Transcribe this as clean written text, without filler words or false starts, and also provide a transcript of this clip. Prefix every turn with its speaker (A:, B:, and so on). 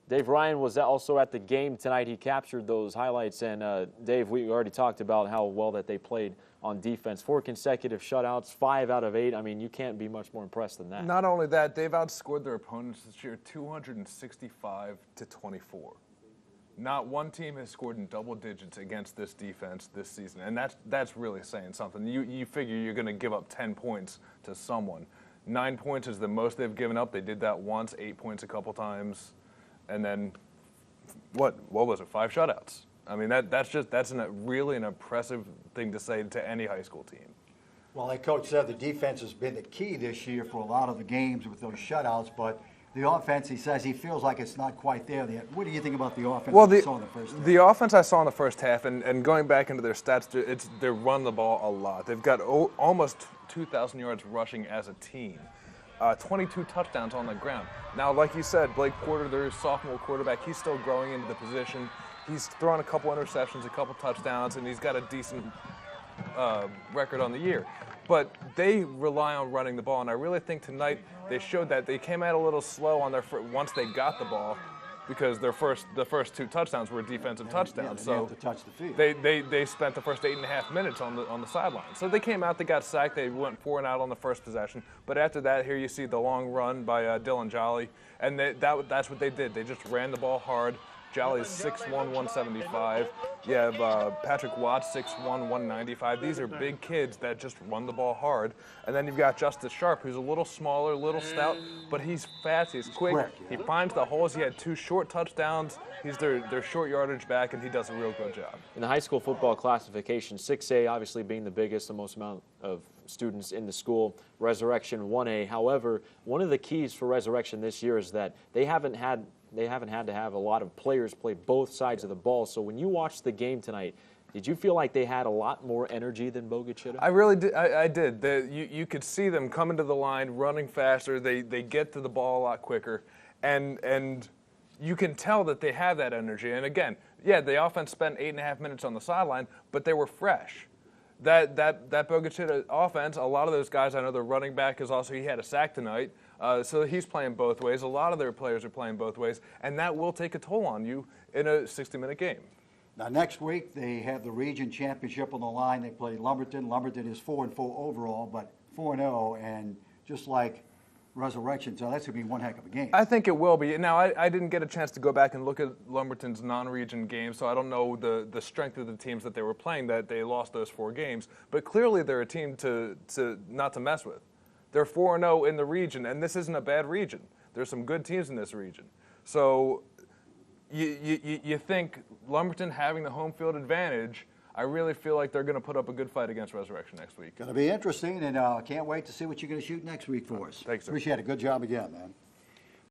A: Dave Ryan was also at the game tonight. He captured those highlights. And, Dave, we already talked about how well that they played on defense. 4 consecutive shutouts, 5 out of 8. I mean, you can't be much more impressed than that.
B: Not only that, they've outscored their opponents this year 265-24. Not one team has scored in double digits against this defense this season, and that's really saying something. You figure you're going to give up 10 points to someone. 9 points is the most they've given up. They did that once, 8 points a couple times, and then what was it? 5 shutouts. I mean, that's really an impressive thing to say to any high school team.
C: Well, like Coach said, the defense has been the key this year for a lot of the games with those shutouts, but the offense, he says he feels like it's not quite there yet. What do you think about the offense you saw in the first half?
B: The offense I saw in the first half, and going back into their stats, they run the ball a lot. They've got almost 2,000 yards rushing as a team. 22 touchdowns on the ground. Now, like you said, Blake Porter, their sophomore quarterback, he's still growing into the position. He's thrown a couple interceptions, a couple touchdowns, and he's got a decent record on the year. But they rely on running the ball, and I really think tonight they showed that. They came out a little slow on their once they got the ball, because the first 2 touchdowns were defensive touchdowns.
C: So to touch the field.
B: They spent the first 8.5 minutes on the sideline. So they came out, they got sacked, they went 4 and out on the first possession. But after that, here you see the long run by Dylan Jolly, and that's what they did. They just ran the ball hard. Jolly is 6'1", 175. You have Patrick Watts, 6'1", 195. These are big kids that just run the ball hard. And then you've got Justice Sharp, who's a little smaller, a little stout, but he's fast, he's quick. He finds the holes. He had 2 short touchdowns. He's their short yardage back, and he does a real good job.
A: In the high school football classification, 6A obviously being the biggest, the most amount of students in the school, Resurrection 1A. However, one of the keys for Resurrection this year is that they haven't had to have a lot of players play both sides of the ball. So when you watched the game tonight, did you feel like they had a lot more energy than Bogue Chitto?
B: I really did. I did. You could see them coming to the line, running faster. They get to the ball a lot quicker, and you can tell that they have that energy. And again, yeah, the offense spent 8.5 minutes on the sideline, but they were fresh. That Bogue Chitto offense, a lot of those guys, I know their running back he had a sack tonight. So he's playing both ways. A lot of their players are playing both ways, and that will take a toll on you in a 60-minute game.
C: Now, next week, they have the region championship on the line. They play Lumberton. Lumberton is 4-4 overall, but 4-0, and just like Resurrection, so that's going to be one heck of a game.
B: I think it will be. Now, I didn't get a chance to go back and look at Lumberton's non-region games, so I don't know the strength of the teams that they were playing, that they lost those 4 games. But clearly they're a team to not to mess with. They're 4-0 in the region, and this isn't a bad region. There's some good teams in this region. So you think Lumberton having the home field advantage, I really feel like they're going to put up a good fight against Resurrection next week.
C: Going to be interesting, and can't wait to see what you're going to shoot next week for us.
B: Thanks, sir.
C: Appreciate it. Good job again, man.